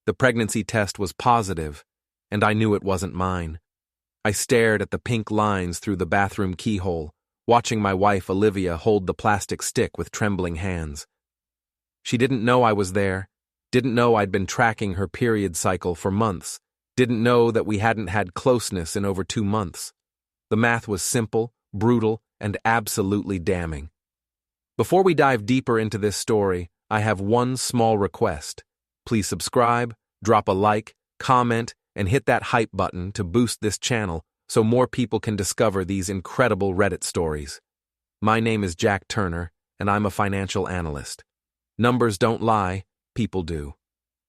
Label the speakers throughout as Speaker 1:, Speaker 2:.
Speaker 1: The pregnancy test was positive, and I knew it wasn't mine. I stared at the pink lines through the bathroom keyhole, watching my wife Olivia hold the plastic stick with trembling hands. She didn't know I was there, didn't know I'd been tracking her period cycle for months, didn't know that we hadn't had closeness in over 2 months. The math was simple, brutal, and absolutely damning. Before we dive deeper into this story, I have one small request. Please subscribe, drop a like, comment, and hit that hype button to boost this channel so more people can discover these incredible Reddit stories. My name is Jack Turner, and I'm a financial analyst. Numbers don't lie, people do.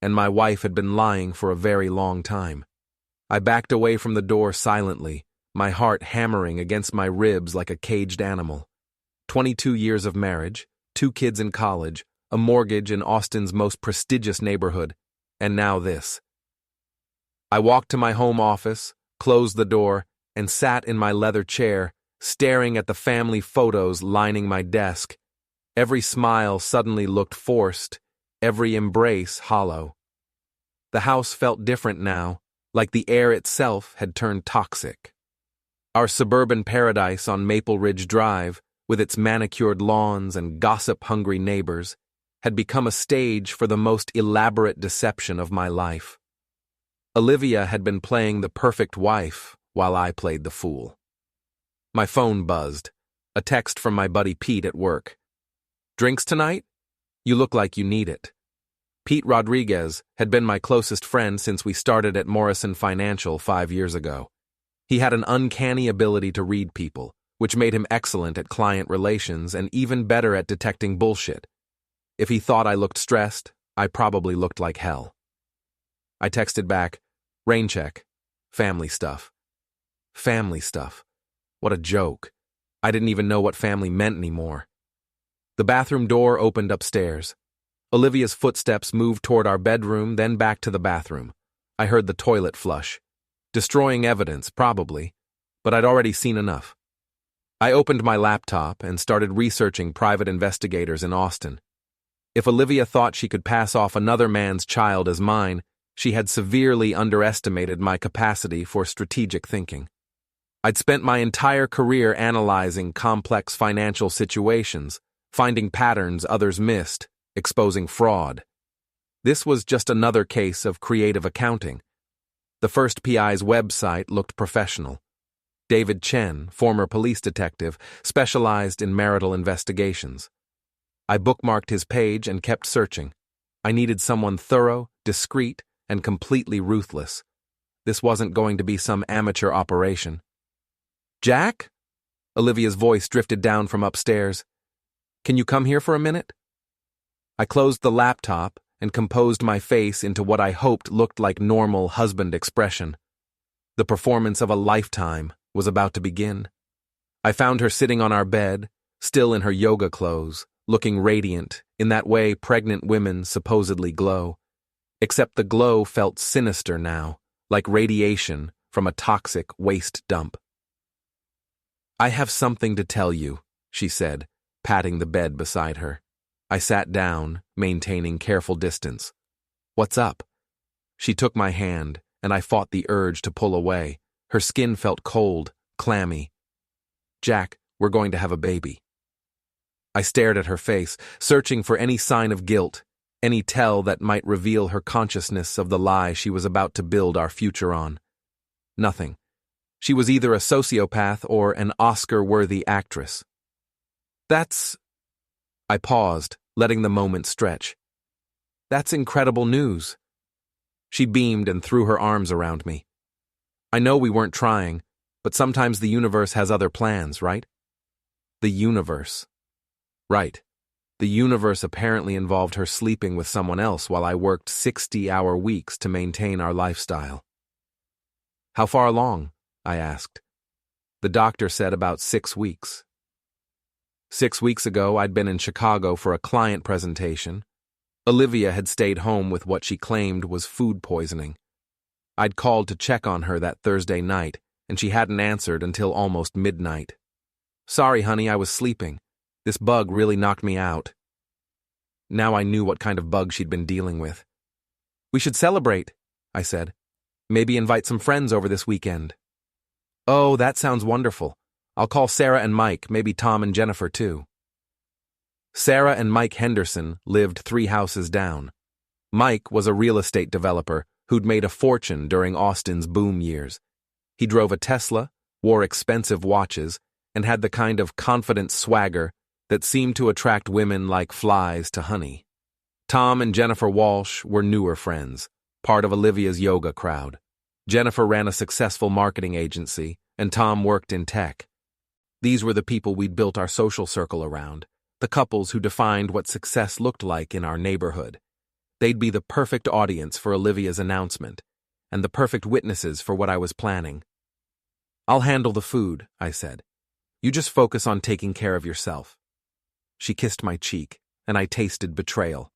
Speaker 1: And my wife had been lying for a very long time. I backed away from the door silently, my heart hammering against my ribs like a caged animal. 22 years of marriage, 2 kids in college, a mortgage in Austin's most prestigious neighborhood, and now this. I walked to my home office, closed the door, and sat in my leather chair, staring at the family photos lining my desk. Every smile suddenly looked forced, every embrace hollow. The house felt different now, like the air itself had turned toxic. Our suburban paradise on Maple Ridge Drive, with its manicured lawns and gossip-hungry neighbors, had become a stage for the most elaborate deception of my life. Olivia had been playing the perfect wife while I played the fool. My phone buzzed, a text from my buddy Pete at work. "Drinks tonight? You look like you need it." Pete Rodriguez had been my closest friend since we started at Morrison Financial 5 years ago. He had an uncanny ability to read people, which made him excellent at client relations and even better at detecting bullshit. If he thought I looked stressed, I probably looked like hell. I texted back, "Rain check. Family stuff." Family stuff. What a joke. I didn't even know what family meant anymore. The bathroom door opened upstairs. Olivia's footsteps moved toward our bedroom, then back to the bathroom. I heard the toilet flush. Destroying evidence, probably, but I'd already seen enough. I opened my laptop and started researching private investigators in Austin. If Olivia thought she could pass off another man's child as mine, she had severely underestimated my capacity for strategic thinking. I'd spent my entire career analyzing complex financial situations, finding patterns others missed, exposing fraud. This was just another case of creative accounting. The first PI's website looked professional. David Chen, former police detective, specialized in marital investigations. I bookmarked his page and kept searching. I needed someone thorough, discreet, and completely ruthless. This wasn't going to be some amateur operation. "Jack?" Olivia's voice drifted down from upstairs. "Can you come here for a minute?" I closed the laptop and composed my face into what I hoped looked like normal husband expression. The performance of a lifetime was about to begin. I found her sitting on our bed, still in her yoga clothes, looking radiant, in that way pregnant women supposedly glow. Except the glow felt sinister now, like radiation from a toxic waste dump. "I have something to tell you," she said, patting the bed beside her. I sat down, maintaining careful distance. "What's up?" She took my hand, and I fought the urge to pull away. Her skin felt cold, clammy. "Jack, we're going to have a baby." I stared at her face, searching for any sign of guilt, any tell that might reveal her consciousness of the lie she was about to build our future on. Nothing. She was either a sociopath or an Oscar-worthy actress. "That's..." I paused, letting the moment stretch. "That's incredible news." She beamed and threw her arms around me. "I know we weren't trying, but sometimes the universe has other plans, right?" The universe. Right. The universe apparently involved her sleeping with someone else while I worked 60-hour weeks to maintain our lifestyle. "How far along?" I asked. The doctor said about 6 weeks. 6 weeks ago, I'd been in Chicago for a client presentation. Olivia had stayed home with what she claimed was food poisoning. I'd called to check on her that Thursday night, and she hadn't answered until almost midnight. "Sorry, honey, I was sleeping. This bug really knocked me out." Now I knew what kind of bug she'd been dealing with. We should celebrate, I said. Maybe invite some friends over this weekend. Oh, that sounds wonderful. I'll call Sarah and Mike, maybe Tom and Jennifer too. Sarah and Mike Henderson lived 3 houses down. Mike was a real estate developer who'd made a fortune during Austin's boom years. He drove a Tesla, wore expensive watches, and had the kind of confident swagger that seemed to attract women like flies to honey. Tom and Jennifer Walsh were newer friends, part of Olivia's yoga crowd. Jennifer ran a successful marketing agency, and Tom worked in tech. These were the people we'd built our social circle around, the couples who defined what success looked like in our neighborhood. They'd be the perfect audience for Olivia's announcement, and the perfect witnesses for what I was planning. I'll handle the food, I said. You just focus on taking care of yourself. She kissed my cheek, and I tasted betrayal.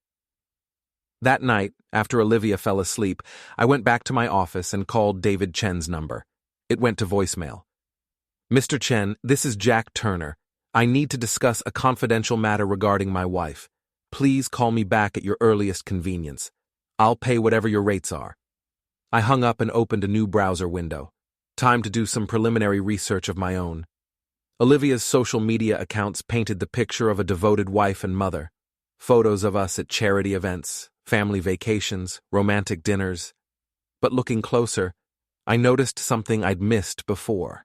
Speaker 1: That night, after Olivia fell asleep, I went back to my office and called David Chen's number. It went to voicemail. Mr. Chen, this is Jack Turner. I need to discuss a confidential matter regarding my wife. Please call me back at your earliest convenience. I'll pay whatever your rates are. I hung up and opened a new browser window. Time to do some preliminary research of my own. Olivia's social media accounts painted the picture of a devoted wife and mother. Photos of us at charity events, family vacations, romantic dinners. But looking closer, I noticed something I'd missed before.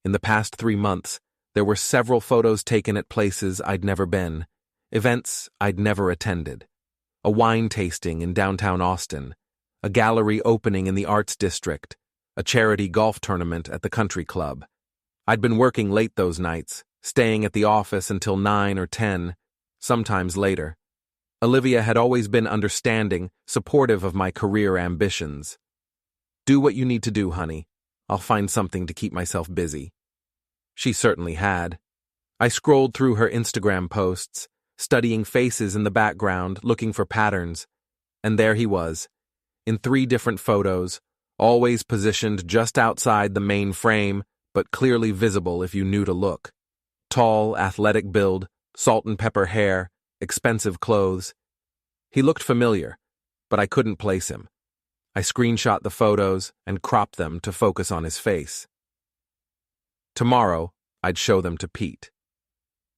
Speaker 1: In the past 3 months, there were several photos taken at places I'd never been, events I'd never attended. A wine tasting in downtown Austin, a gallery opening in the Arts District, a charity golf tournament at the country club. I'd been working late those nights, staying at the office until 9 or 10, sometimes later. Olivia had always been understanding, supportive of my career ambitions. Do what you need to do, honey. I'll find something to keep myself busy. She certainly had. I scrolled through her Instagram posts, studying faces in the background, looking for patterns. And there he was, in 3 different photos, always positioned just outside the main frame, but clearly visible if you knew to look. Tall, athletic build, salt and pepper hair, expensive clothes. He looked familiar, but I couldn't place him. I screenshot the photos and cropped them to focus on his face. Tomorrow, I'd show them to Pete.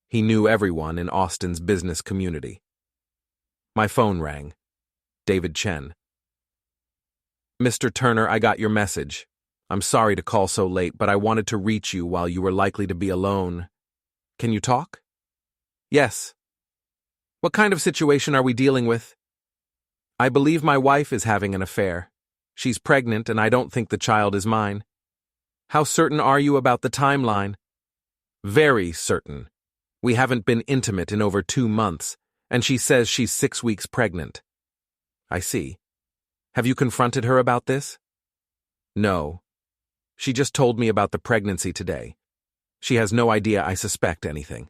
Speaker 1: He knew everyone in Austin's business community. My phone rang. David Chen. Mr. Turner, I got your message. I'm sorry to call so late, but I wanted to reach you while you were likely to be alone. Can you talk? Yes. What kind of situation are we dealing with? I believe my wife is having an affair. She's pregnant, and I don't think the child is mine. How certain are you about the timeline? Very certain. We haven't been intimate in over 2 months, and she says she's 6 weeks pregnant. I see. Have you confronted her about this? No. She just told me about the pregnancy today. She has no idea I suspect anything.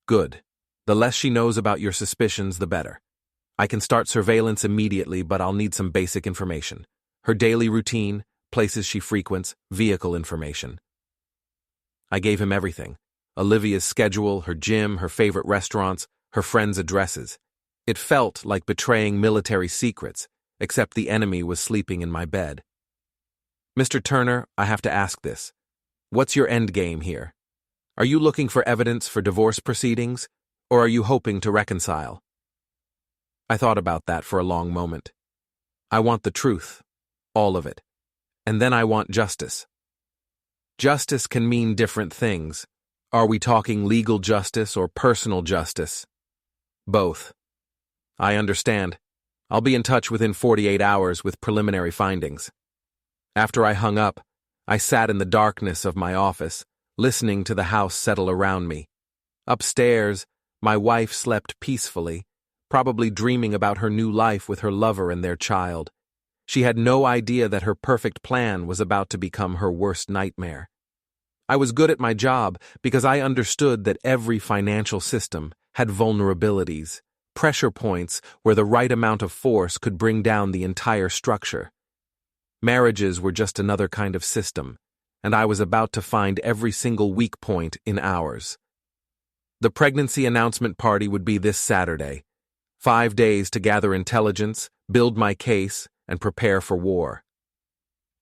Speaker 1: Good. The less she knows about your suspicions, the better. I can start surveillance immediately, but I'll need some basic information. Her daily routine, places she frequents, vehicle information. I gave him everything. Olivia's schedule, her gym, her favorite restaurants, her friends' addresses. It felt like betraying military secrets, except the enemy was sleeping in my bed. Mr. Turner, I have to ask this. What's your end game here? Are you looking for evidence for divorce proceedings, or are you hoping to reconcile? I thought about that for a long moment. I want the truth, all of it. And then I want justice. Justice can mean different things. Are we talking legal justice or personal justice? Both. I understand. I'll be in touch within 48 hours with preliminary findings. After I hung up, I sat in the darkness of my office, listening to the house settle around me. Upstairs, my wife slept peacefully, probably dreaming about her new life with her lover and their child. She had no idea that her perfect plan was about to become her worst nightmare. I was good at my job because I understood that every financial system had vulnerabilities, pressure points where the right amount of force could bring down the entire structure. Marriages were just another kind of system, and I was about to find every single weak point in ours. The pregnancy announcement party would be this Saturday. 5 days to gather intelligence, build my case, and prepare for war.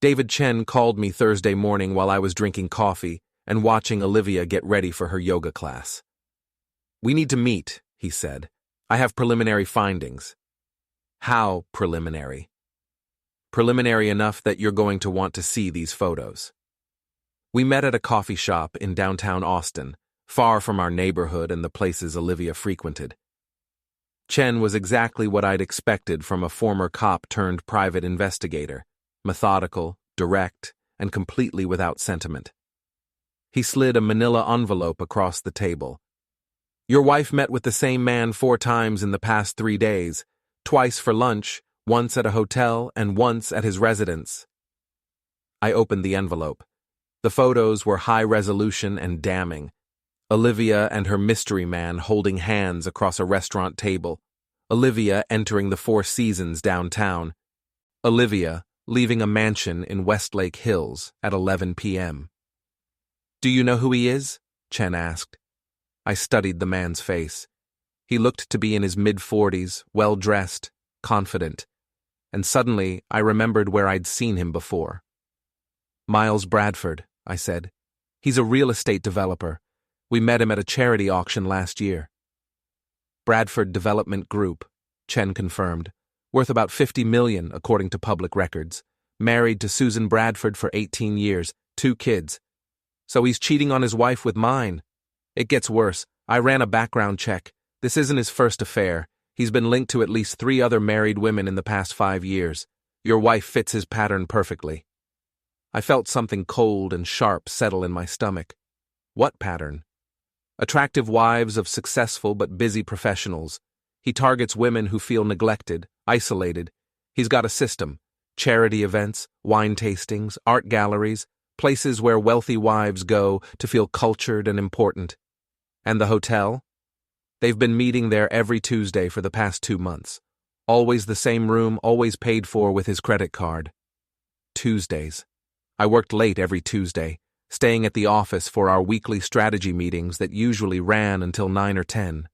Speaker 1: David Chen called me Thursday morning while I was drinking coffee and watching Olivia get ready for her yoga class. "We need to meet," he said. "I have preliminary findings." "How preliminary?" "Preliminary enough that you're going to want to see these photos." We met at a coffee shop in downtown Austin, far from our neighborhood and the places Olivia frequented. Chen was exactly what I'd expected from a former cop turned private investigator, methodical, direct, and completely without sentiment. He slid a manila envelope across the table. "Your wife met with the same man 4 times in the past 3 days, twice for lunch, once at a hotel, and once at his residence." I opened the envelope. The photos were high resolution and damning. Olivia and her mystery man holding hands across a restaurant table. Olivia entering the Four Seasons downtown. Olivia leaving a mansion in Westlake Hills at 11 p.m. "Do you know who he is?" Chen asked. I studied the man's face. He looked to be in his mid-40s, well-dressed, confident, and suddenly I remembered where I'd seen him before. "Miles Bradford," I said. "He's a real estate developer. We met him at a charity auction last year." "Bradford Development Group," Chen confirmed, "worth about $50 million according to public records. Married to Susan Bradford for 18 years, 2 kids. So he's cheating on his wife with mine. It gets worse. I ran a background check. This isn't his first affair. He's been linked to at least 3 other married women in the past 5 years. Your wife fits his pattern perfectly." I felt something cold and sharp settle in my stomach. What pattern? Attractive wives of successful but busy professionals. He targets women who feel neglected, isolated. He's got a system. Charity events, wine tastings, art galleries, places where wealthy wives go to feel cultured and important. And the hotel? They've been meeting there every Tuesday for the past 2 months. Always the same room, always paid for with his credit card. Tuesdays. I worked late every Tuesday, staying at the office for our weekly strategy meetings that usually ran until 9 or 10.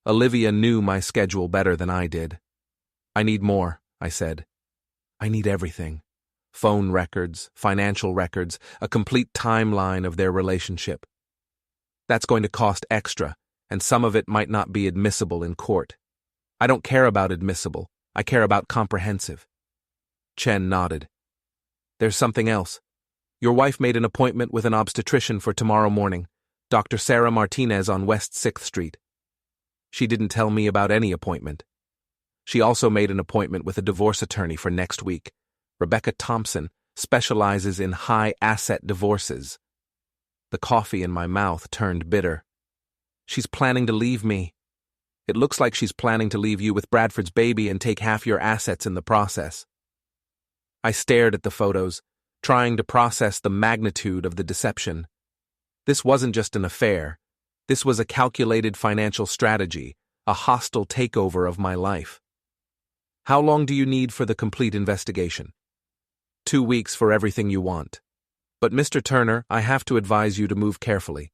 Speaker 1: Olivia knew my schedule better than I did. "I need more," I said. "I need everything. Phone records, financial records, a complete timeline of their relationship. That's going to cost extra, and some of it might not be admissible in court. I don't care about admissible. I care about comprehensive." Chen nodded. "There's something else. Your wife made an appointment with an obstetrician for tomorrow morning, Dr. Sarah Martinez on West 6th Street. She didn't tell me about any appointment. She also made an appointment with a divorce attorney for next week. Rebecca Thompson specializes in high-asset divorces." The coffee in my mouth turned bitter. "She's planning to leave me. It looks like she's planning to leave you with Bradford's baby and take half your assets in the process." I stared at the photos, trying to process the magnitude of the deception. This wasn't just an affair. This was a calculated financial strategy, a hostile takeover of my life. "How long do you need for the complete investigation?" 2 weeks for everything you want. But Mr. Turner, I have to advise you to move carefully.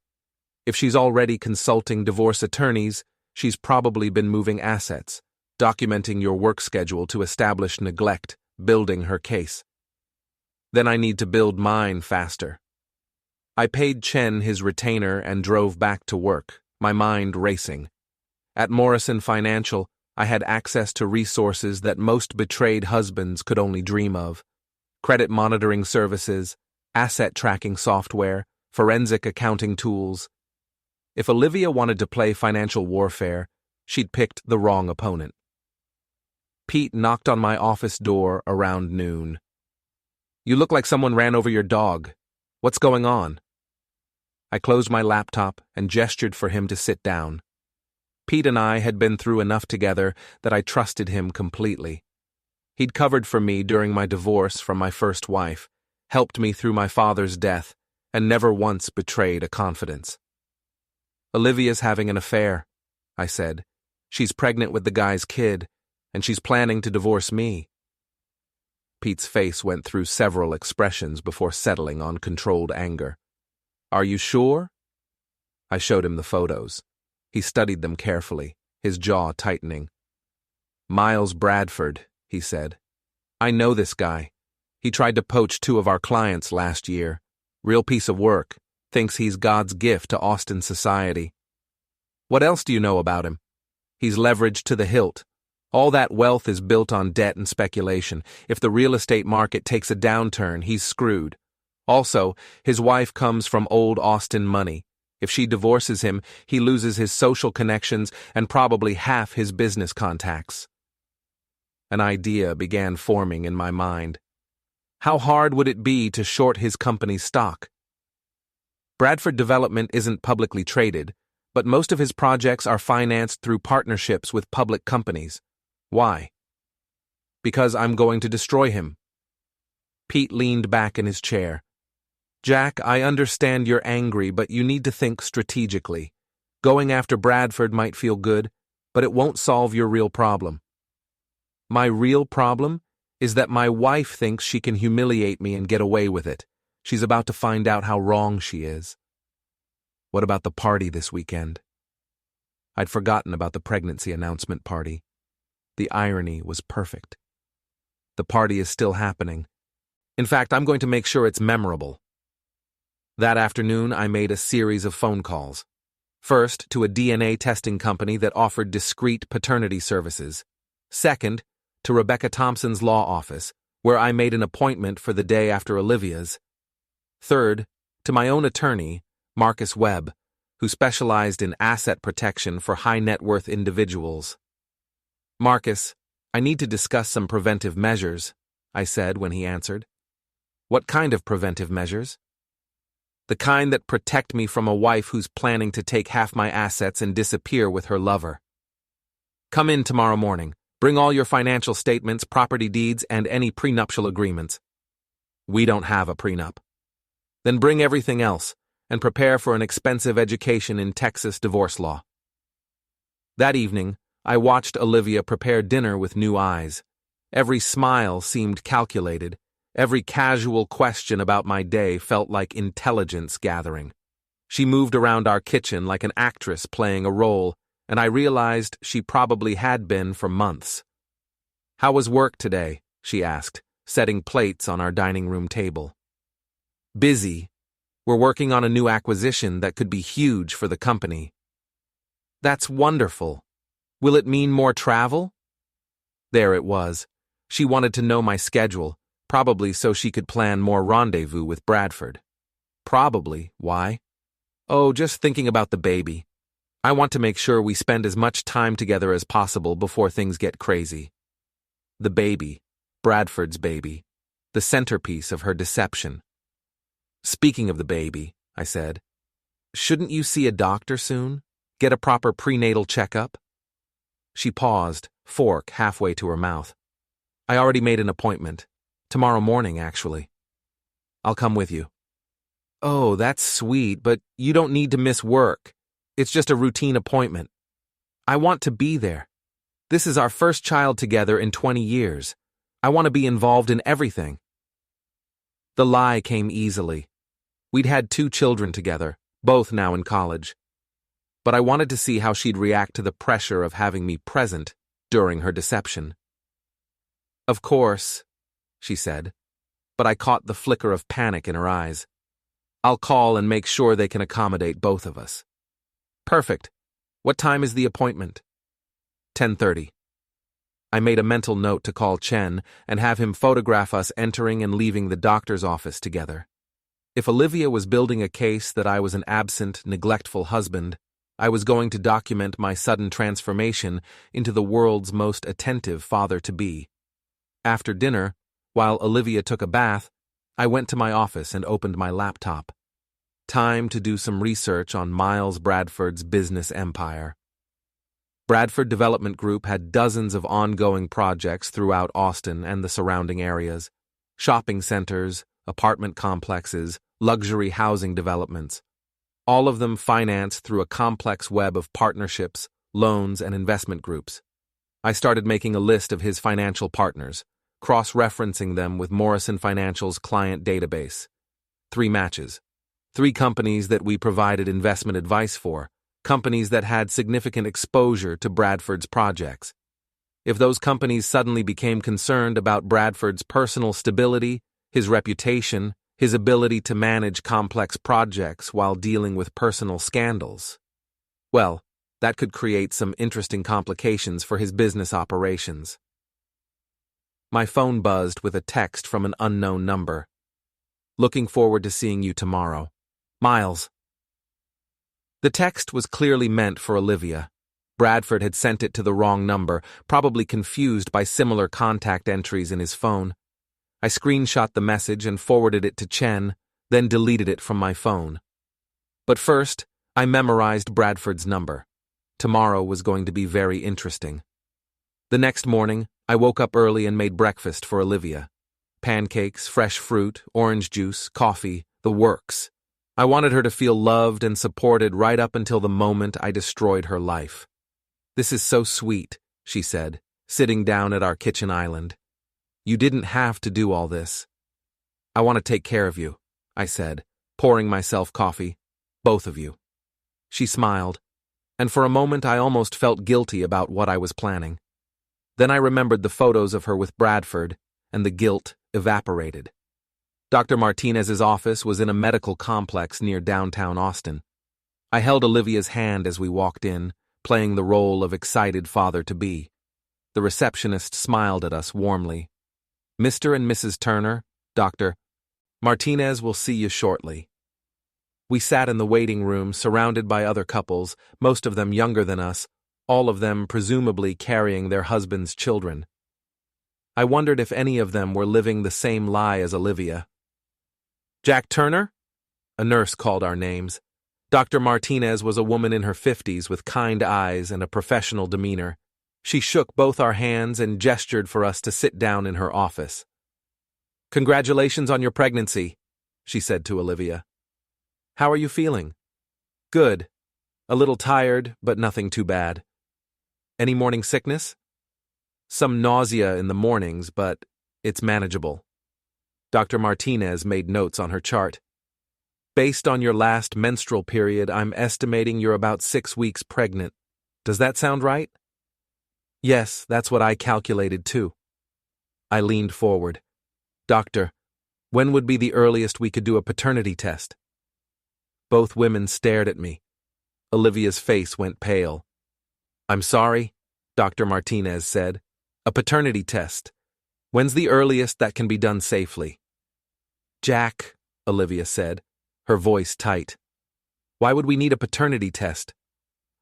Speaker 1: If she's already consulting divorce attorneys, she's probably been moving assets, documenting your work schedule to establish neglect, building her case. Then I need to build mine faster. I paid Chen his retainer and drove back to work, my mind racing. At Morrison Financial, I had access to resources that most betrayed husbands could only dream of. Credit monitoring services, asset tracking software, forensic accounting tools. If Olivia wanted to play financial warfare, she'd picked the wrong opponent. Pete knocked on my office door around noon. "You look like someone ran over your dog. What's going on?" I closed my laptop and gestured for him to sit down. Pete and I had been through enough together that I trusted him completely. He'd covered for me during my divorce from my first wife, helped me through my father's death, and never once betrayed a confidence. "Olivia's having an affair," I said. "She's pregnant with the guy's kid, and she's planning to divorce me." Pete's face went through several expressions before settling on controlled anger. "Are you sure?" I showed him the photos. He studied them carefully, his jaw tightening. "Miles Bradford, he said. I know this guy. He tried to poach 2 of our clients last year. Real piece of work. Thinks he's God's gift to Austin society. What else do you know about him? He's leveraged to the hilt. All that wealth is built on debt and speculation. If the real estate market takes a downturn, he's screwed. Also, his wife comes from old Austin money. If she divorces him, he loses his social connections and probably half his business contacts. An idea began forming in my mind. How hard would it be to short his company's stock? Bradford Development isn't publicly traded, but most of his projects are financed through partnerships with public companies. Why? Because I'm going to destroy him. Pete leaned back in his chair. Jack, I understand you're angry, but you need to think strategically. Going after Bradford might feel good, but it won't solve your real problem. My real problem is that my wife thinks she can humiliate me and get away with it. She's about to find out how wrong she is. What about the party this weekend? I'd forgotten about the pregnancy announcement party. The irony was perfect. The party is still happening. In fact, I'm going to make sure it's memorable. That afternoon, I made a series of phone calls. First, to a DNA testing company that offered discreet paternity services. Second, to Rebecca Thompson's law office, where I made an appointment for the day after Olivia's. Third, to my own attorney, Marcus Webb, who specialized in asset protection for high-net-worth individuals. Marcus, I need to discuss some preventive measures, I said when he answered. What kind of preventive measures? The kind that protect me from a wife who's planning to take half my assets and disappear with her lover. Come in tomorrow morning. Bring all your financial statements, property deeds, and any prenuptial agreements. We don't have a prenup. Then bring everything else, and prepare for an expensive education in Texas divorce law. That evening, I watched Olivia prepare dinner with new eyes. Every smile seemed calculated. Every casual question about my day felt like intelligence gathering. She moved around our kitchen like an actress playing a role, and I realized she probably had been for months. How was work today? She asked, setting plates on our dining room table. Busy. We're working on a new acquisition that could be huge for the company. That's wonderful. Will it mean more travel? There it was. She wanted to know my schedule, probably so she could plan more rendezvous with Bradford. Probably. Why? Oh, just thinking about the baby. I want to make sure we spend as much time together as possible before things get crazy. The baby, Bradford's baby, the centerpiece of her deception. Speaking of the baby, I said, shouldn't you see a doctor soon? Get a proper prenatal checkup? She paused, fork halfway to her mouth. I already made an appointment. Tomorrow morning, actually. I'll come with you. Oh, that's sweet, but you don't need to miss work. It's just a routine appointment. I want to be there. This is our first child together in 20 years. I want to be involved in everything. The lie came easily. We'd had 2 children together, both now in college. But I wanted to see how she'd react to the pressure of having me present during her deception. Of course, she said, but I caught the flicker of panic in her eyes. I'll call and make sure they can accommodate both of us. Perfect. What time is the appointment? 10:30. I made a mental note to call Chen and have him photograph us entering and leaving the doctor's office together. If Olivia was building a case that I was an absent, neglectful husband, I was going to document my sudden transformation into the world's most attentive father-to-be. After dinner, while Olivia took a bath, I went to my office and opened my laptop. Time to do some research on Miles Bradford's business empire. Bradford Development Group had dozens of ongoing projects throughout Austin and the surrounding areas. Shopping centers, apartment complexes, luxury housing developments. All of them financed through a complex web of partnerships, loans, and investment groups. I started making a list of his financial partners, cross-referencing them with Morrison Financial's client database. 3 matches. 3 companies that we provided investment advice for, companies that had significant exposure to Bradford's projects. if those companies suddenly became concerned about Bradford's personal stability, his reputation, his ability to manage complex projects while dealing with personal scandals. Well, that could create some interesting complications for his business operations. My phone buzzed with a text from an unknown number. Looking forward to seeing you tomorrow. Miles. The text was clearly meant for Olivia. Bradford had sent it to the wrong number, probably confused by similar contact entries in his phone. I screenshot the message and forwarded it to Chen, then deleted it from my phone. But first, I memorized Bradford's number. Tomorrow was going to be very interesting. The next morning, I woke up early and made breakfast for Olivia. Pancakes, fresh fruit, orange juice, coffee, the works. I wanted her to feel loved and supported right up until the moment I destroyed her life. "This is so sweet," she said, sitting down at our kitchen island. "You didn't have to do all this." "I want to take care of you," I said, pouring myself coffee. "Both of you." She smiled, and for a moment I almost felt guilty about what I was planning. Then I remembered the photos of her with Bradford, and the guilt evaporated. Dr. Martinez's office was in a medical complex near downtown Austin. I held Olivia's hand as we walked in, playing the role of excited father-to-be. The receptionist smiled at us warmly. "Mr. and Mrs. Turner, Dr. Martinez will see you shortly." We sat in the waiting room, surrounded by other couples, most of them younger than us, all of them presumably carrying their husbands' children. I wondered if any of them were living the same lie as Olivia. "Jack Turner?" A nurse called our names. Dr. Martinez was a woman in her 50s with kind eyes and a professional demeanor. She shook both our hands and gestured for us to sit down in her office. "Congratulations on your pregnancy," she said to Olivia. "How are you feeling?" "Good. A little tired, but nothing too bad." "Any morning sickness?" "Some nausea in the mornings, but it's manageable." Dr. Martinez made notes on her chart. "Based on your last menstrual period, I'm estimating you're about 6 weeks pregnant. Does that sound right?" "Yes, that's what I calculated too." I leaned forward. "Doctor, when would be the earliest we could do a paternity test?" Both women stared at me. Olivia's face went pale. "I'm sorry," Dr. Martinez said. "A paternity test. When's the earliest that can be done safely?" "Jack," Olivia said, her voice tight. "Why would we need a paternity test?"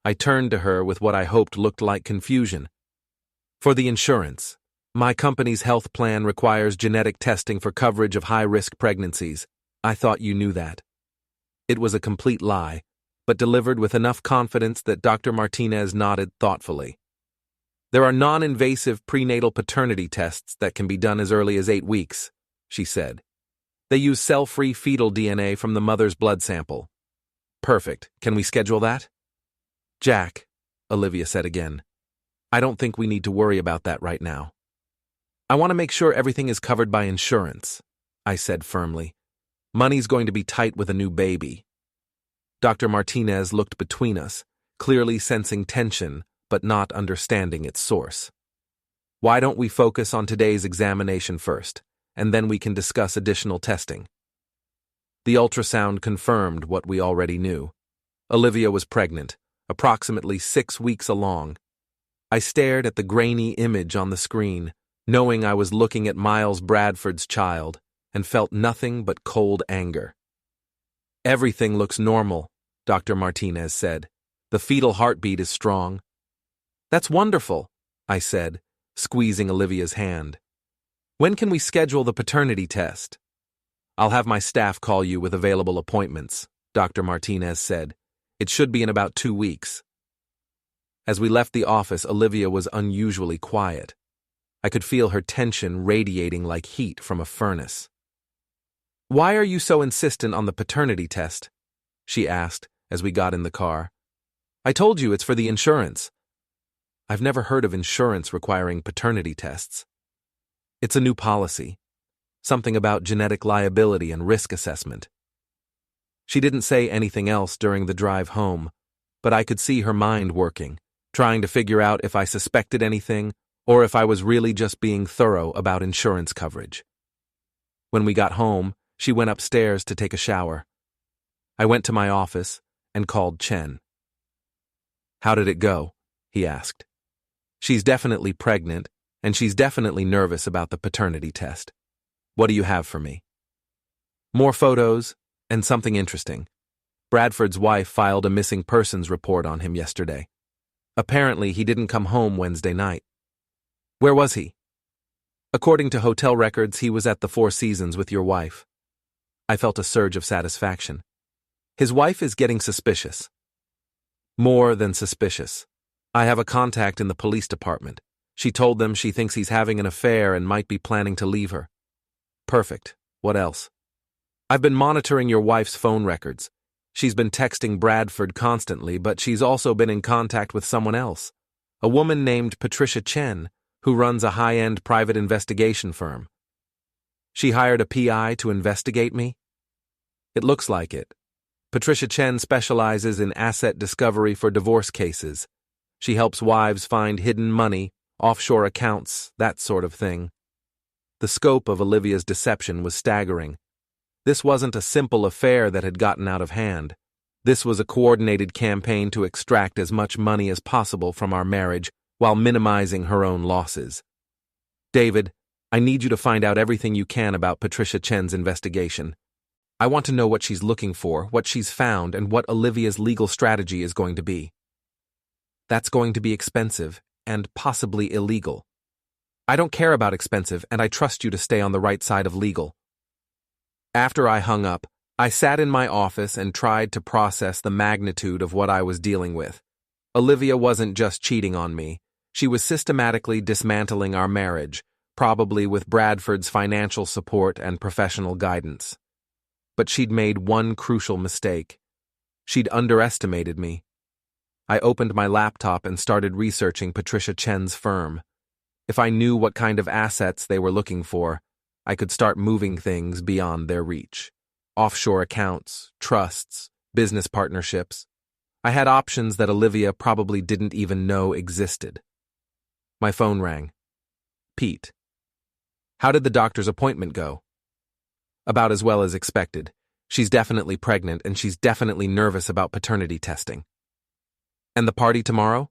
Speaker 1: I turned to her with what I hoped looked like confusion. "For the insurance. My company's health plan requires genetic testing for coverage of high-risk pregnancies. I thought you knew that." It was a complete lie, but delivered with enough confidence that Dr. Martinez nodded thoughtfully. "There are non-invasive prenatal paternity tests that can be done as early as 8 weeks, she said. They use cell-free fetal DNA from the mother's blood sample. Perfect. Can we schedule that? Jack, Olivia said again. I don't think we need to worry about that right now. I want to make sure everything is covered by insurance, I said firmly. Money's going to be tight with a new baby. Dr. Martinez looked between us, clearly sensing tension, but not understanding its source. Why don't we focus on today's examination first, and then we can discuss additional testing? The ultrasound confirmed what we already knew. Olivia was pregnant, approximately 6 weeks along. I stared at the grainy image on the screen, knowing I was looking at Miles Bradford's child, and felt nothing but cold anger. Everything looks normal, Dr. Martinez said. The fetal heartbeat is strong. That's wonderful, I said, squeezing Olivia's hand. When can we schedule the paternity test? I'll have my staff call you with available appointments, Dr. Martinez said. It should be in about 2 weeks. As we left the office, Olivia was unusually quiet. I could feel her tension radiating like heat from a furnace. Why are you so insistent on the paternity test? She asked as we got in the car. I told you it's for the insurance. I've never heard of insurance requiring paternity tests. It's a new policy. Something about genetic liability and risk assessment. She didn't say anything else during the drive home, but I could see her mind working, trying to figure out if I suspected anything or if I was really just being thorough about insurance coverage. When we got home, she went upstairs to take a shower. I went to my office and called Chen. "How did it go?" he asked. "She's definitely pregnant, and she's definitely nervous about the paternity test. What do you have for me?" "More photos, and something interesting. Bradford's wife filed a missing persons report on him yesterday. Apparently, he didn't come home Wednesday night." "Where was he?" "According to hotel records, he was at the Four Seasons with your wife." I felt a surge of satisfaction. His wife is getting suspicious. More than suspicious. I have a contact in the police department. She told them she thinks he's having an affair and might be planning to leave her. Perfect. What else? I've been monitoring your wife's phone records. She's been texting Bradford constantly, but she's also been in contact with someone else, a woman named Patricia Chen, who runs a high-end private investigation firm. She hired a PI to investigate me? It looks like it. Patricia Chen specializes in asset discovery for divorce cases. She helps wives find hidden money, offshore accounts, that sort of thing. The scope of Olivia's deception was staggering. This wasn't a simple affair that had gotten out of hand. This was a coordinated campaign to extract as much money as possible from our marriage while minimizing her own losses. "David, I need you to find out everything you can about Patricia Chen's investigation. I want to know what she's looking for, what she's found, and what Olivia's legal strategy is going to be." "That's going to be expensive and possibly illegal." "I don't care about expensive, and I trust you to stay on the right side of legal." After I hung up, I sat in my office and tried to process the magnitude of what I was dealing with. Olivia wasn't just cheating on me. She was systematically dismantling our marriage, probably with Bradford's financial support and professional guidance. But she'd made one crucial mistake. She'd underestimated me. I opened my laptop and started researching Patricia Chen's firm. If I knew what kind of assets they were looking for, I could start moving things beyond their reach. Offshore accounts, trusts, business partnerships. I had options that Olivia probably didn't even know existed. My phone rang. "Pete. How did the doctor's appointment go?" "About as well as expected. She's definitely pregnant and she's definitely nervous about paternity testing." "And the party tomorrow?"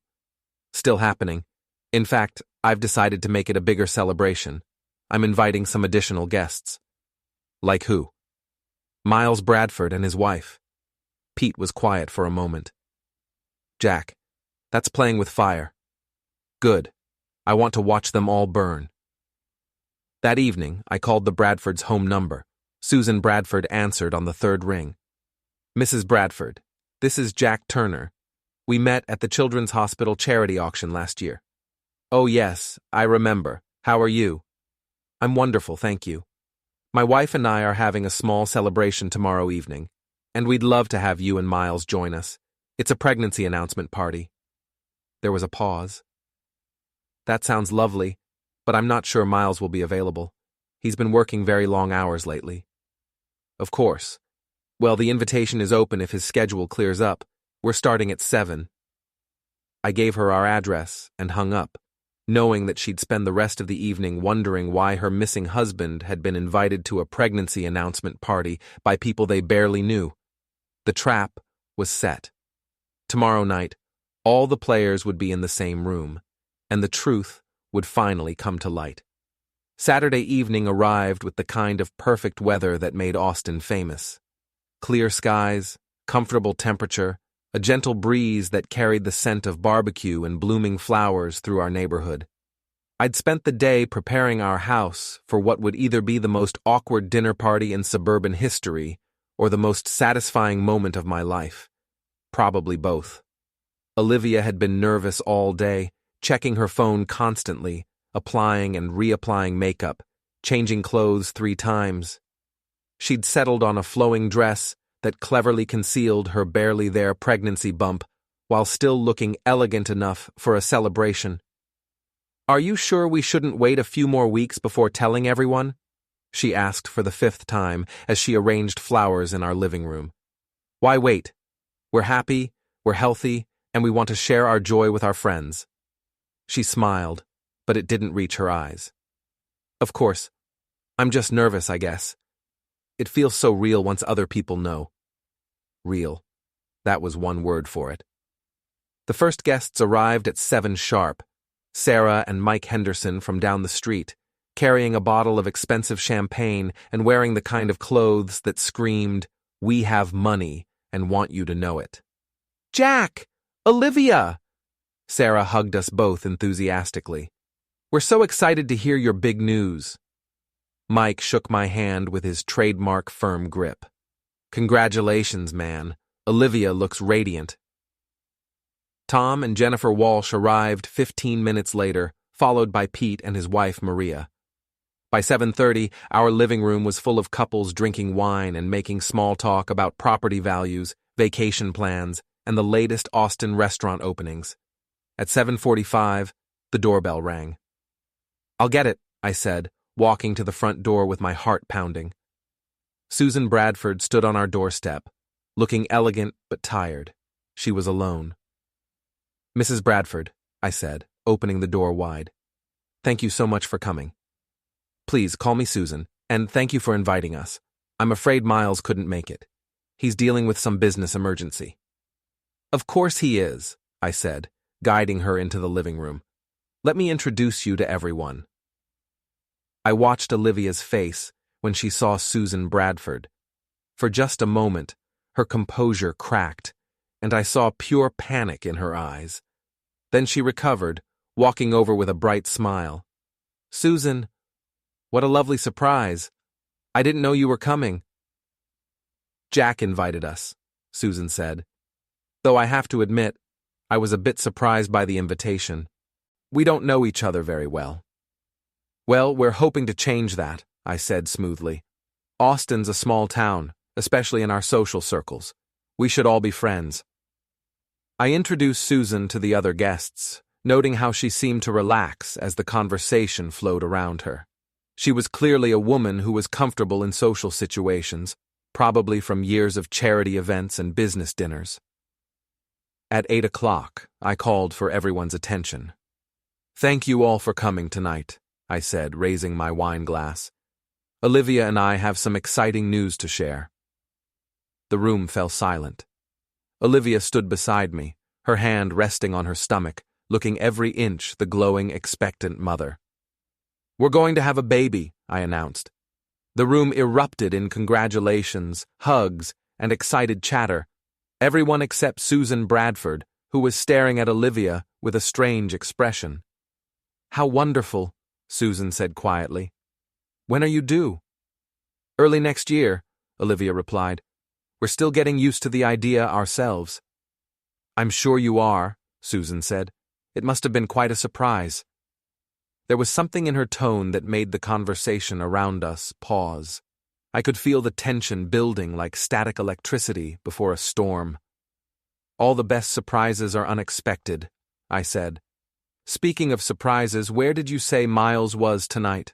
Speaker 1: "Still happening. In fact, I've decided to make it a bigger celebration. I'm inviting some additional guests." "Like who?" "Miles Bradford and his wife." Pete was quiet for a moment. "Jack, that's playing with fire." "Good. I want to watch them all burn." That evening, I called the Bradfords' home number. Susan Bradford answered on the third ring. "Mrs. Bradford, this is Jack Turner. We met at the Children's Hospital charity auction last year." "Oh yes, I remember. How are you?" "I'm wonderful, thank you. My wife and I are having a small celebration tomorrow evening, and we'd love to have you and Miles join us. It's a pregnancy announcement party." There was a pause. "That sounds lovely, but I'm not sure Miles will be available. He's been working very long hours lately." "Of course. Well, the invitation is open if his schedule clears up. We're starting at 7. I gave her our address and hung up, knowing that she'd spend the rest of the evening wondering why her missing husband had been invited to a pregnancy announcement party by people they barely knew. The trap was set. Tomorrow night, all the players would be in the same room, and the truth would finally come to light. Saturday evening arrived with the kind of perfect weather that made Austin famous. Clear skies, comfortable temperature, a gentle breeze that carried the scent of barbecue and blooming flowers through our neighborhood. I'd spent the day preparing our house for what would either be the most awkward dinner party in suburban history or the most satisfying moment of my life. Probably both. Olivia had been nervous all day, checking her phone constantly, applying and reapplying makeup, changing clothes 3 times. She'd settled on a flowing dress that cleverly concealed her barely there pregnancy bump while still looking elegant enough for a celebration. "Are you sure we shouldn't wait a few more weeks before telling everyone?" she asked for the 5th time as she arranged flowers in our living room. "Why wait? We're happy, we're healthy, and we want to share our joy with our friends." She smiled, but it didn't reach her eyes. Of course. I'm just nervous, I guess. It feels so real once other people know. Real. That was one word for it. The first guests arrived at 7 sharp. Sarah and Mike Henderson from down the street, carrying a bottle of expensive champagne and wearing the kind of clothes that screamed, "We have money and want you to know it." "Jack! Olivia!" Sarah hugged us both enthusiastically. "We're so excited to hear your big news." Mike shook my hand with his trademark firm grip. "Congratulations, man. Olivia looks radiant." Tom and Jennifer Walsh arrived 15 minutes later, followed by Pete and his wife Maria. By 7:30, our living room was full of couples drinking wine and making small talk about property values, vacation plans, and the latest Austin restaurant openings. At 7:45, the doorbell rang. "I'll get it," I said, walking to the front door with my heart pounding. Susan Bradford stood on our doorstep, looking elegant but tired. She was alone. "Mrs. Bradford," I said, opening the door wide. "Thank you so much for coming. Please call me Susan, and thank you for inviting us. I'm afraid Miles couldn't make it. He's dealing with some business emergency." "Of course he is," I said, guiding her into the living room. "Let me introduce you to everyone." I watched Olivia's face when she saw Susan Bradford. For just a moment, her composure cracked, and I saw pure panic in her eyes. Then she recovered, walking over with a bright smile. "Susan, what a lovely surprise. I didn't know you were coming." "Jack invited us," Susan said. "Though I have to admit, I was a bit surprised by the invitation. We don't know each other very well." "Well, we're hoping to change that," I said smoothly. "Austin's a small town, especially in our social circles. We should all be friends." I introduced Susan to the other guests, noting how she seemed to relax as the conversation flowed around her. She was clearly a woman who was comfortable in social situations, probably from years of charity events and business dinners. At 8 o'clock, I called for everyone's attention. "Thank you all for coming tonight," I said, raising my wine glass. "Olivia and I have some exciting news to share." The room fell silent. Olivia stood beside me, her hand resting on her stomach, looking every inch the glowing, expectant mother. "We're going to have a baby," I announced. The room erupted in congratulations, hugs, and excited chatter, everyone except Susan Bradford, who was staring at Olivia with a strange expression. "How wonderful," Susan said quietly. "When are you due?" "Early next year," Olivia replied. "We're still getting used to the idea ourselves." "I'm sure you are," Susan said. "It must have been quite a surprise." There was something in her tone that made the conversation around us pause. I could feel the tension building like static electricity before a storm. "All the best surprises are unexpected," I said. "Speaking of surprises, where did you say Miles was tonight?"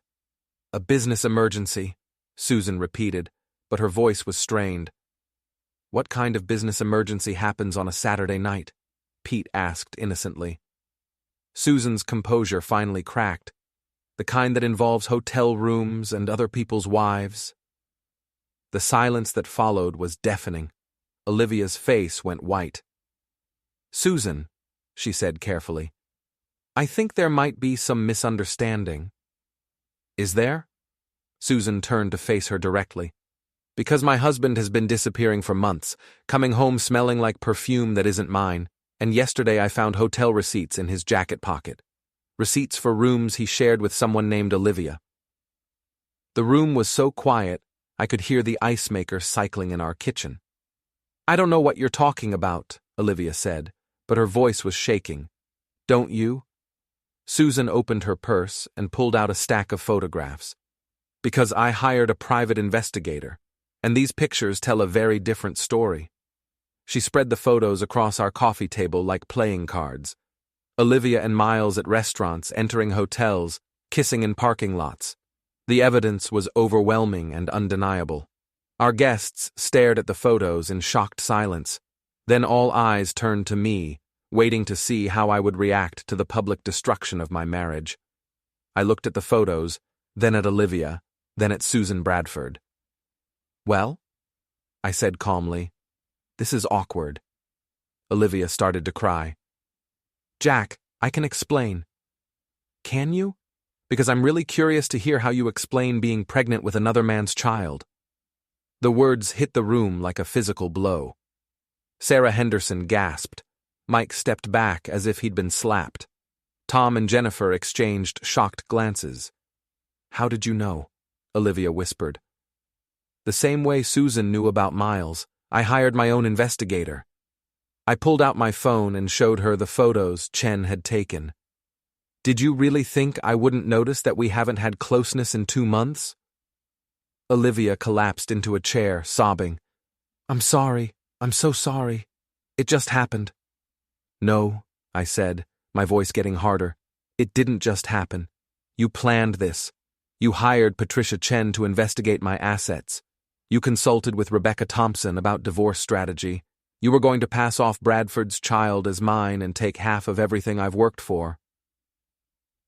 Speaker 1: "A business emergency," Susan repeated, but her voice was strained. "What kind of business emergency happens on a Saturday night?" Pete asked innocently. Susan's composure finally cracked. "The kind that involves hotel rooms and other people's wives." The silence that followed was deafening. Olivia's face went white. "Susan," she said carefully, "I think there might be some misunderstanding." "Is there?" Susan turned to face her directly. "Because my husband has been disappearing for months, coming home smelling like perfume that isn't mine, and yesterday I found hotel receipts in his jacket pocket. Receipts for rooms he shared with someone named Olivia." The room was so quiet, I could hear the ice maker cycling in our kitchen. "I don't know what you're talking about," Olivia said, but her voice was shaking. "Don't you?" Susan opened her purse and pulled out a stack of photographs. "Because I hired a private investigator, and these pictures tell a very different story." She spread the photos across our coffee table like playing cards. Olivia and Miles at restaurants, entering hotels, kissing in parking lots. The evidence was overwhelming and undeniable. Our guests stared at the photos in shocked silence. Then all eyes turned to me, waiting to see how I would react to the public destruction of my marriage. I looked at the photos, then at Olivia, then at Susan Bradford. "Well?" I said calmly. "This is awkward." Olivia started to cry. "Jack, I can explain." "Can you? Because I'm really curious to hear how you explain being pregnant with another man's child." The words hit the room like a physical blow. Sarah Henderson gasped. Mike stepped back as if he'd been slapped. Tom and Jennifer exchanged shocked glances. "How did you know?" Olivia whispered. "The same way Susan knew about Miles. I hired my own investigator." I pulled out my phone and showed her the photos Chen had taken. "Did you really think I wouldn't notice that we haven't had closeness in 2 months?" Olivia collapsed into a chair, sobbing. "I'm sorry. I'm so sorry. It just happened." "No," I said, my voice getting harder. "It didn't just happen. You planned this. You hired Patricia Chen to investigate my assets. You consulted with Rebecca Thompson about divorce strategy. You were going to pass off Bradford's child as mine and take half of everything I've worked for."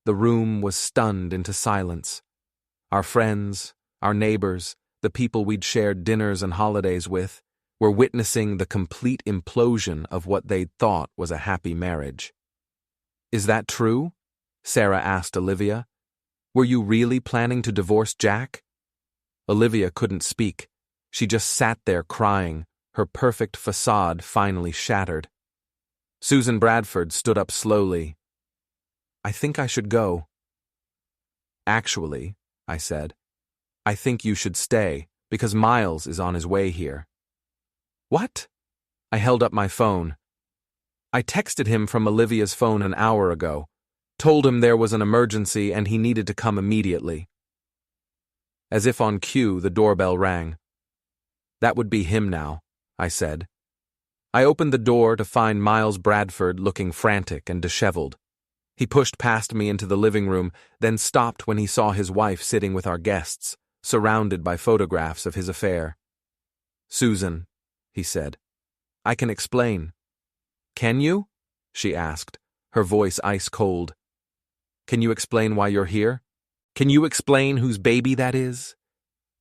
Speaker 1: The room was stunned into silence. Our friends, our neighbors, the people we'd shared dinners and holidays with, were witnessing the complete implosion of what they'd thought was a happy marriage. "Is that true?" Sarah asked Olivia. "Were you really planning to divorce Jack?" Olivia couldn't speak. She just sat there crying, her perfect façade finally shattered. Susan Bradford stood up slowly. "I think I should go." "Actually," I said, "I think you should stay, because Miles is on his way here." "What?" I held up my phone. I texted him from Olivia's phone an hour ago, told him there was an emergency and he needed to come immediately. As if on cue, the doorbell rang. "That would be him now," I said. I opened the door to find Miles Bradford looking frantic and disheveled. He pushed past me into the living room, then stopped when he saw his wife sitting with our guests, surrounded by photographs of his affair. "Susan," he said, "I can explain." "Can you?" she asked, her voice ice cold. "Can you explain why you're here? Can you explain whose baby that is?"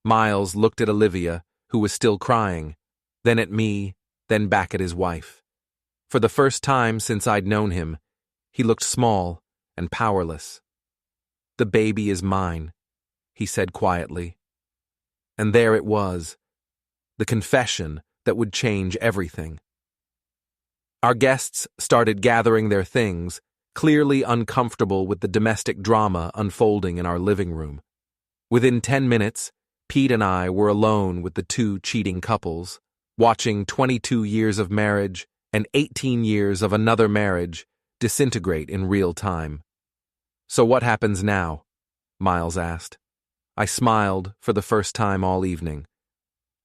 Speaker 1: Miles looked at Olivia, who was still crying, then at me, then back at his wife. For the first time since I'd known him, he looked small and powerless. "The baby is mine," he said quietly. And there it was, the confession that would change everything. Our guests started gathering their things, clearly uncomfortable with the domestic drama unfolding in our living room. Within 10 minutes, Pete and I were alone with the two cheating couples, watching 22 years of marriage and 18 years of another marriage disintegrate in real time. "So what happens now?" Miles asked. I smiled for the first time all evening.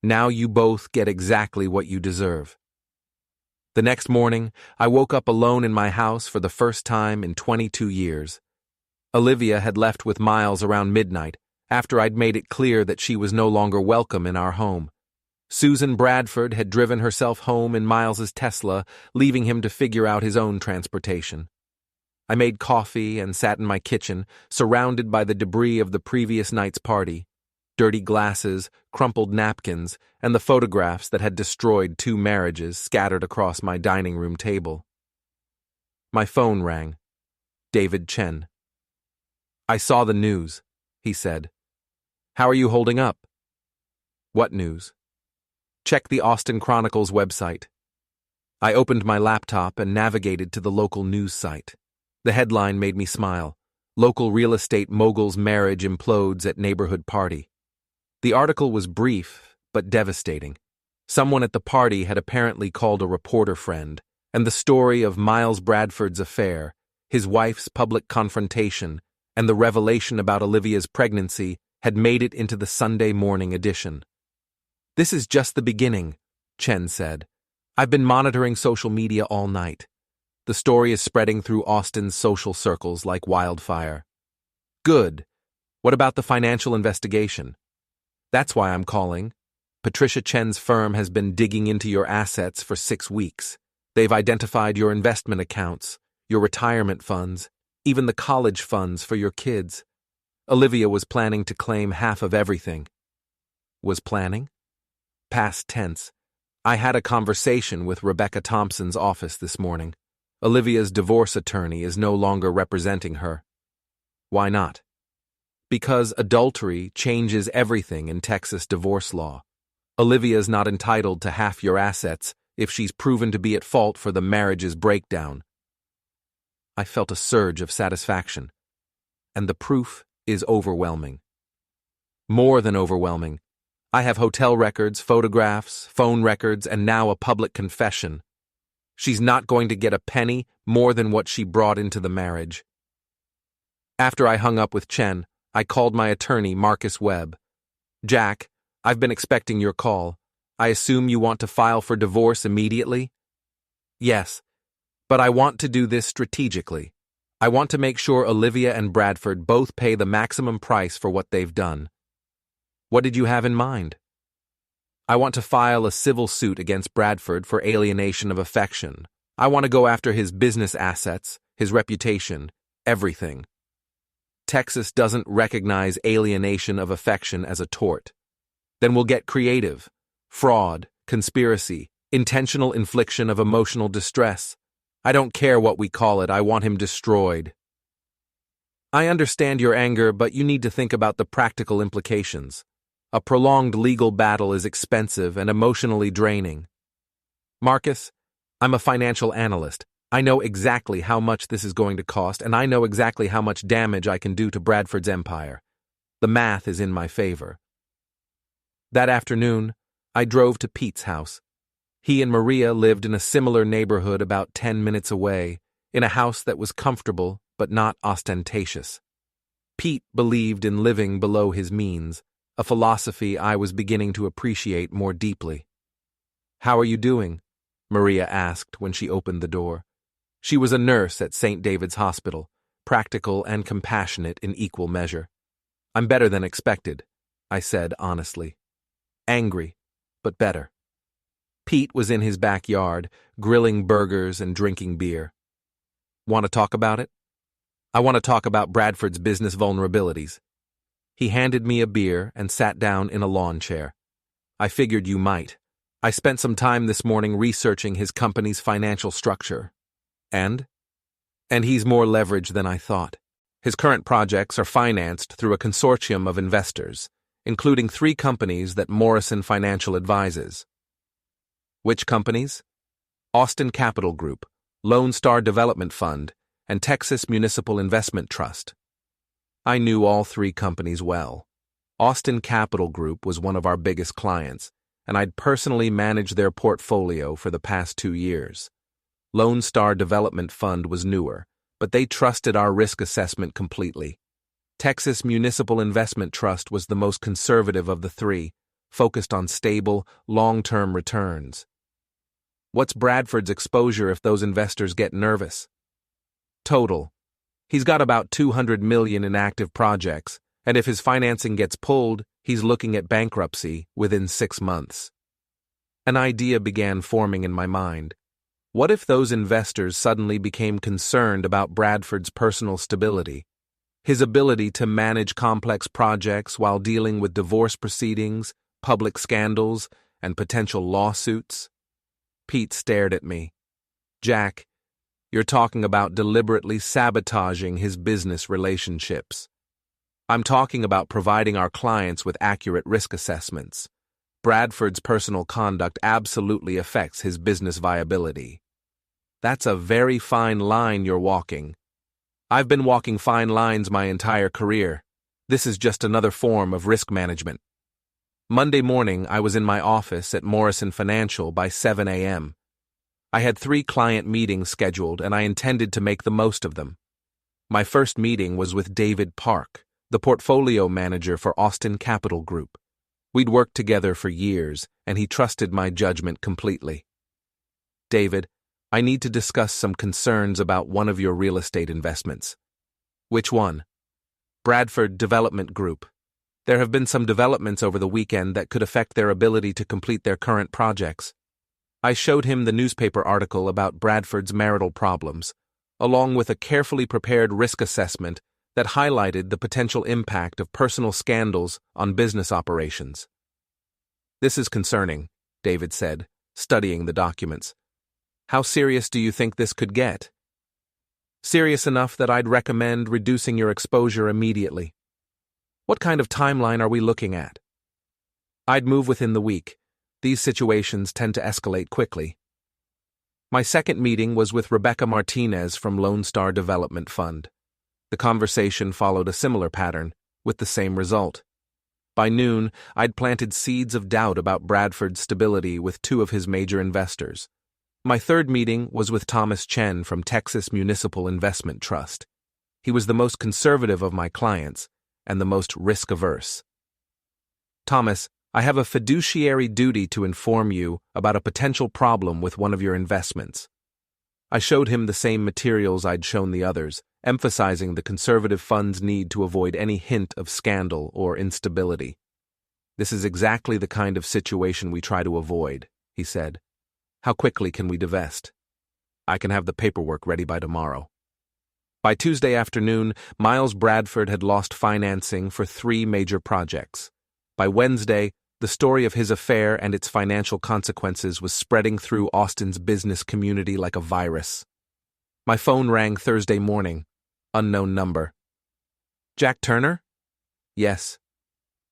Speaker 1: "Now you both get exactly what you deserve." The next morning, I woke up alone in my house for the first time in 22 years. Olivia had left with Miles around midnight, after I'd made it clear that she was no longer welcome in our home. Susan Bradford had driven herself home in Miles's Tesla, leaving him to figure out his own transportation. I made coffee and sat in my kitchen, surrounded by the debris of the previous night's party. Dirty glasses, crumpled napkins, and the photographs that had destroyed 2 marriages scattered across my dining room table. My phone rang. David Chen. "I saw the news," he said. "How are you holding up?" "What news?" "Check the Austin Chronicle's website." I opened my laptop and navigated to the local news site. The headline made me smile. "Local real estate mogul's marriage implodes at neighborhood party." The article was brief, but devastating. Someone at the party had apparently called a reporter friend, and the story of Miles Bradford's affair, his wife's public confrontation, and the revelation about Olivia's pregnancy had made it into the Sunday morning edition. "This is just the beginning," Chen said. "I've been monitoring social media all night. The story is spreading through Austin's social circles like wildfire." "Good. What about the financial investigation?" "That's why I'm calling. Patricia Chen's firm has been digging into your assets for 6 weeks. They've identified your investment accounts, your retirement funds, even the college funds for your kids. Olivia was planning to claim half of everything. Was planning? Past tense. I had a conversation with Rebecca Thompson's office this morning. Olivia's divorce attorney is no longer representing her. Why not? Because adultery changes everything in Texas divorce law. Olivia's not entitled to half your assets if she's proven to be at fault for the marriage's breakdown. I felt a surge of satisfaction. And the proof is overwhelming. More than overwhelming. I have hotel records, photographs, phone records, and now a public confession. She's not going to get a penny more than what she brought into the marriage. After I hung up with Chen, I called my attorney, Marcus Webb. Jack, I've been expecting your call. I assume you want to file for divorce immediately? Yes, but I want to do this strategically. I want to make sure Olivia and Bradford both pay the maximum price for what they've done. What did you have in mind? I want to file a civil suit against Bradford for alienation of affection. I want to go after his business assets, his reputation, everything. Texas doesn't recognize alienation of affection as a tort. Then we'll get creative. Fraud, conspiracy, intentional infliction of emotional distress. I don't care what we call it, I want him destroyed. I understand your anger, but you need to think about the practical implications. A prolonged legal battle is expensive and emotionally draining. Marcus, I'm a financial analyst. I know exactly how much this is going to cost, and I know exactly how much damage I can do to Bradford's empire. The math is in my favor. That afternoon, I drove to Pete's house. He and Maria lived in a similar neighborhood about 10 minutes away, in a house that was comfortable but not ostentatious. Pete believed in living below his means, a philosophy I was beginning to appreciate more deeply. "How are you doing?" Maria asked when she opened the door. She was a nurse at St. David's Hospital, practical and compassionate in equal measure. "I'm better than expected," I said honestly. "Angry, but better." Pete was in his backyard, grilling burgers and drinking beer. "Want to talk about it?" "I want to talk about Bradford's business vulnerabilities." He handed me a beer and sat down in a lawn chair. "I figured you might. I spent some time this morning researching his company's financial structure. And he's more leveraged than I thought. His current projects are financed through a consortium of investors, including 3 companies that Morrison Financial advises." "Which companies?" "Austin Capital Group, Lone Star Development Fund, and Texas Municipal Investment Trust." I knew all 3 companies well. Austin Capital Group was one of our biggest clients, and I'd personally managed their portfolio for the past 2 years. Lone Star Development Fund was newer, but they trusted our risk assessment completely. Texas Municipal Investment Trust was the most conservative of the 3, focused on stable, long-term returns. "What's Bradford's exposure if those investors get nervous?" "Total. He's got about $200 million in active projects, and if his financing gets pulled, he's looking at bankruptcy within 6 months." An idea began forming in my mind. What if those investors suddenly became concerned about Bradford's personal stability, his ability to manage complex projects while dealing with divorce proceedings, public scandals, and potential lawsuits? Pete stared at me. "Jack, you're talking about deliberately sabotaging his business relationships." "I'm talking about providing our clients with accurate risk assessments. Bradford's personal conduct absolutely affects his business viability." "That's a very fine line you're walking." "I've been walking fine lines my entire career. This is just another form of risk management." Monday morning, I was in my office at Morrison Financial by 7 a.m. I had 3 client meetings scheduled, and I intended to make the most of them. My first meeting was with David Park, the portfolio manager for Austin Capital Group. We'd worked together for years, and he trusted my judgment completely. "David, I need to discuss some concerns about one of your real estate investments." "Which one?" "Bradford Development Group. There have been some developments over the weekend that could affect their ability to complete their current projects." I showed him the newspaper article about Bradford's marital problems. along with a carefully prepared risk assessment that highlighted the potential impact of personal scandals on business operations. "This is concerning," David said, studying the documents. "How serious do you think this could get?" "Serious enough that I'd recommend reducing your exposure immediately." "What kind of timeline are we looking at?" "I'd move within the week. These situations tend to escalate quickly." My second meeting was with Rebecca Martinez from Lone Star Development Fund. The conversation followed a similar pattern, with the same result. By noon, I'd planted seeds of doubt about Bradford's stability with two of his major investors. My third meeting was with Thomas Chen from Texas Municipal Investment Trust. He was the most conservative of my clients and the most risk-averse. "Thomas, I have a fiduciary duty to inform you about a potential problem with one of your investments." I showed him the same materials I'd shown the others, emphasizing the conservative fund's need to avoid any hint of scandal or instability. "This is exactly the kind of situation we try to avoid," he said. "How quickly can we divest?" "I can have the paperwork ready by tomorrow." By Tuesday afternoon, Miles Bradford had lost financing for 3 major projects. By Wednesday, the story of his affair and its financial consequences was spreading through Austin's business community like a virus. My phone rang Thursday morning. Unknown number. "Jack Turner?" "Yes."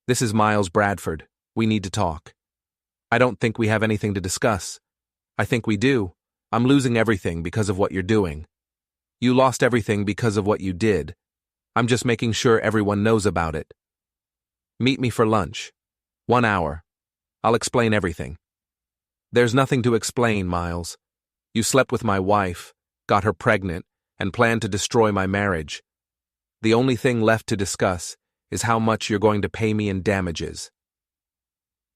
Speaker 1: "This is Miles Bradford. We need to talk." "I don't think we have anything to discuss." "I think we do. I'm losing everything because of what you're doing." "You lost everything because of what you did. I'm just making sure everyone knows about it." "Meet me for lunch. 1 hour. I'll explain everything." "There's nothing to explain, Miles. You slept with my wife, got her pregnant, and planned to destroy my marriage. The only thing left to discuss is how much you're going to pay me in damages."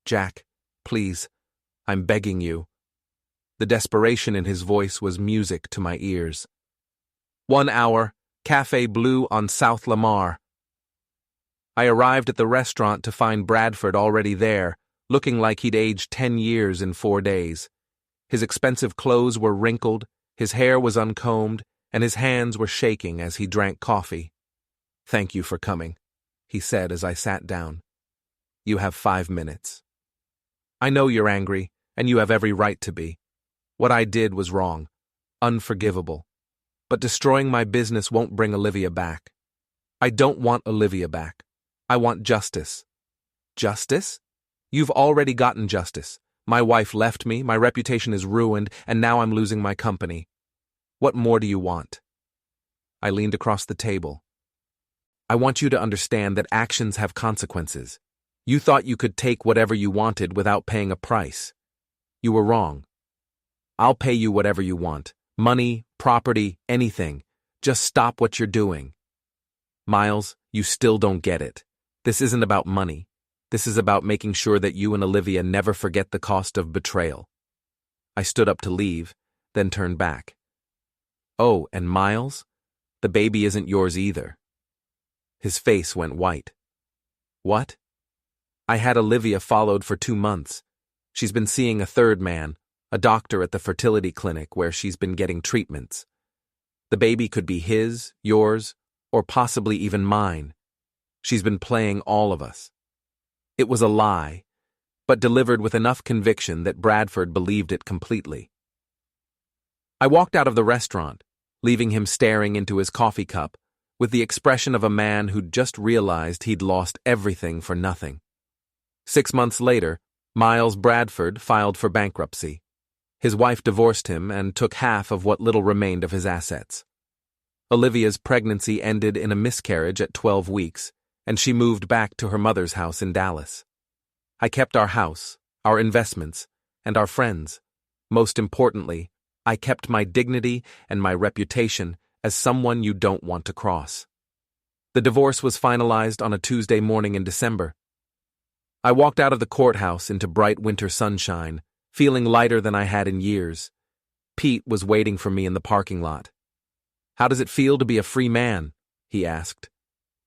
Speaker 1: "Jack, please, I'm begging you." The desperation in his voice was music to my ears. 1 hour, Café Blue on South Lamar. I arrived at the restaurant to find Bradford already there, looking like he'd aged 10 years in 4 days. His expensive clothes were wrinkled, his hair was uncombed, and his hands were shaking as he drank coffee. "Thank you for coming," he said as I sat down. "You have 5 minutes." "I know you're angry, and you have every right to be. What I did was wrong, unforgivable. But destroying my business won't bring Olivia back. I don't want Olivia back. I want justice." "Justice? You've already gotten justice. My wife left me, my reputation is ruined, and now I'm losing my company. What more do you want?" I leaned across the table. "I want you to understand that actions have consequences. You thought you could take whatever you wanted without paying a price. You were wrong. I'll pay you whatever you want. Money, property, anything. Just stop what you're doing." "Miles, you still don't get it. This isn't about money. This is about making sure that you and Olivia never forget the cost of betrayal." I stood up to leave, then turned back. "Oh, and Miles, the baby isn't yours either." His face went white. "What?" "I had Olivia followed for 2 months. She's been seeing a third man, a doctor at the fertility clinic where she's been getting treatments. The baby could be his, yours, or possibly even mine. She's been playing all of us." It was a lie, but delivered with enough conviction that Bradford believed it completely. I walked out of the restaurant, leaving him staring into his coffee cup, with the expression of a man who'd just realized he'd lost everything for nothing. 6 months later, Miles Bradford filed for bankruptcy. His wife divorced him and took half of what little remained of his assets. Olivia's pregnancy ended in a miscarriage at 12 weeks, and she moved back to her mother's house in Dallas. I kept our house, our investments, and our friends. Most importantly, I kept my dignity and my reputation as someone you don't want to cross. The divorce was finalized on a Tuesday morning in December. I walked out of the courthouse into bright winter sunshine, feeling lighter than I had in years. Pete was waiting for me in the parking lot. "How does it feel to be a free man?" he asked.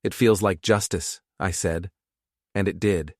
Speaker 1: "It feels like justice," I said. And it did.